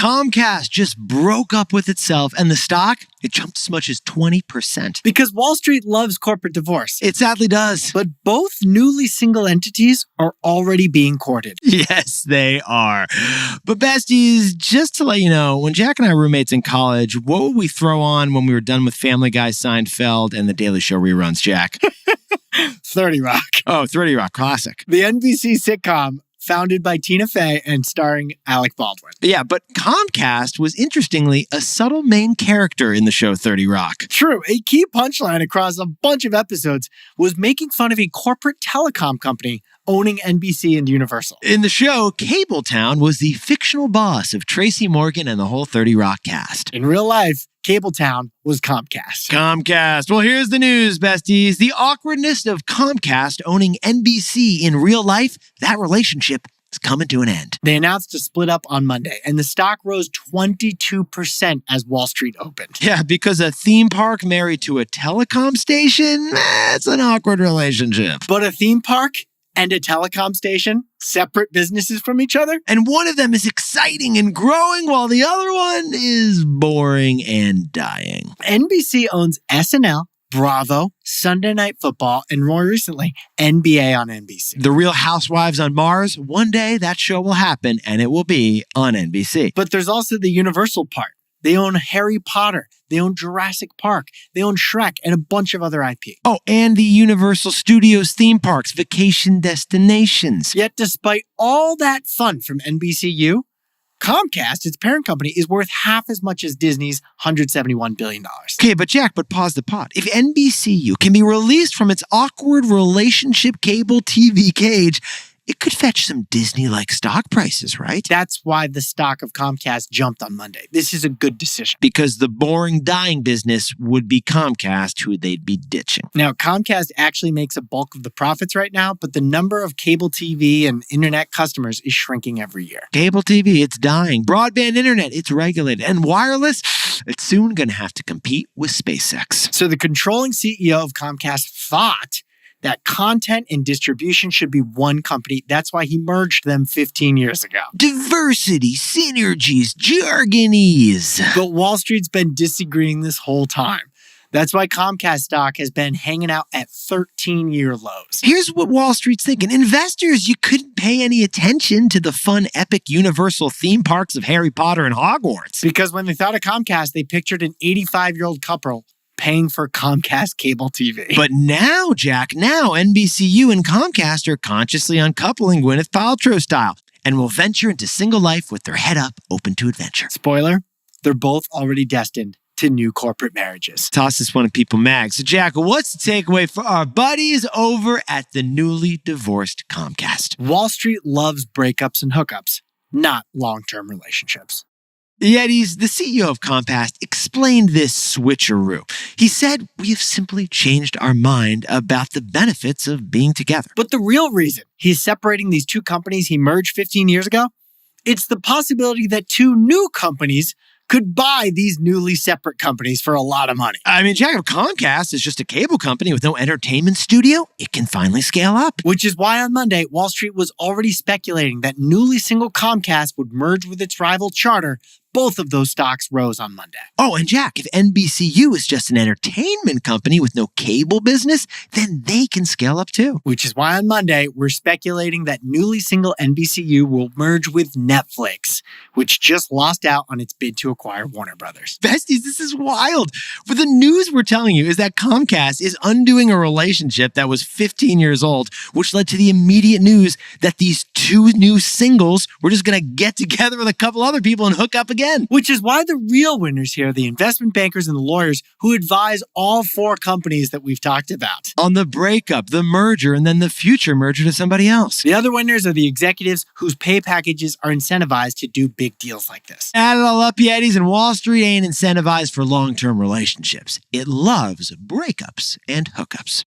Comcast just broke up with itself, and the stock, it jumped as much as 20%. Because Wall Street loves corporate divorce. It sadly does. But both newly single entities are already being courted. Yes, they are. But besties, just to let you know, when Jack and I were roommates in college, what would we throw on when we were done with Family Guy, Seinfeld, and The Daily Show reruns, Jack? 30 Rock. Oh, 30 Rock, classic. The NBC sitcom founded by Tina Fey and starring Alec Baldwin. Yeah, but Comcast was interestingly a subtle main character in the show 30 Rock. True. A key punchline across a bunch of episodes was making fun of a corporate telecom company owning NBC and Universal. In the show, Cabletown was the fictional boss of Tracy Morgan and the whole 30 Rock cast. In real life, Cabletown was Comcast. Comcast. Well, here's the news, besties. The awkwardness of Comcast owning NBC in real life, that relationship is coming to an end. They announced a split up on Monday, and the stock rose 22% as Wall Street opened. Yeah, because a theme park married to a telecom station, it's an awkward relationship. But a theme park and a telecom station, separate businesses from each other? And one of them is exciting and growing while the other one is boring and dying. NBC owns SNL, Bravo, Sunday Night Football, and more recently, NBA on NBC. The Real Housewives on Mars, one day that show will happen and it will be on NBC. But there's also the Universal part. They own Harry Potter. They own Jurassic Park. They own Shrek and a bunch of other IP. Oh, and the Universal Studios theme parks, vacation destinations. Yet despite all that fun from NBCU, Comcast, its parent company, is worth half as much as Disney's $171 billion. Okay, but Jack, pause the pod. If NBCU can be released from its awkward relationship cable TV cage, it could fetch some Disney-like stock prices, right? That's why the stock of Comcast jumped on Monday. This is a good decision. Because the boring, dying business would be Comcast, who they'd be ditching. Now, Comcast actually makes a bulk of the profits right now, but the number of cable TV and internet customers is shrinking every year. Cable TV, it's dying. Broadband internet, it's regulated. And wireless, it's soon going to have to compete with SpaceX. So the controlling CEO of Comcast thought that content and distribution should be one company. That's why he merged them 15 years ago. Diversity, synergies, jargonese. But Wall Street's been disagreeing this whole time. That's why Comcast stock has been hanging out at 13-year lows. Here's what Wall Street's thinking. Investors, you couldn't pay any attention to the fun, epic Universal theme parks of Harry Potter and Hogwarts. Because when they thought of Comcast, they pictured an 85-year-old couple paying for Comcast cable TV. But now, Jack, NBCU and Comcast are consciously uncoupling Gwyneth Paltrow style and will venture into single life with their head up, open to adventure. Spoiler, they're both already destined to new corporate marriages. Toss this one at People Mag. So, Jack, what's the takeaway for our buddies over at the newly divorced Comcast? Wall Street loves breakups and hookups, not long-term relationships. Yetis, the CEO of Comcast, explained this switcheroo. He said, "We have simply changed our mind about the benefits of being together." But the real reason he's separating these two companies he merged 15 years ago, it's the possibility that two new companies could buy these newly separate companies for a lot of money. I mean, Jack, if Comcast is just a cable company with no entertainment studio, it can finally scale up. Which is why on Monday, Wall Street was already speculating that newly single Comcast would merge with its rival Charter. Both of those stocks rose on Monday. Oh, and Jack, if NBCU is just an entertainment company with no cable business, then they can scale up too. Which is why on Monday, we're speculating that newly single NBCU will merge with Netflix, which just lost out on its bid to acquire Warner Brothers. Besties, this is wild. But the news we're telling you is that Comcast is undoing a relationship that was 15 years old, which led to the immediate news that these two new singles were just going to get together with a couple other people and hook up again. Which is why the real winners here are the investment bankers and the lawyers who advise all four companies that we've talked about. On the breakup, the merger, and then the future merger to somebody else. The other winners are the executives whose pay packages are incentivized to do big deals like this. Add it all up, Yetis, and Wall Street ain't incentivized for long-term relationships. It loves breakups and hookups.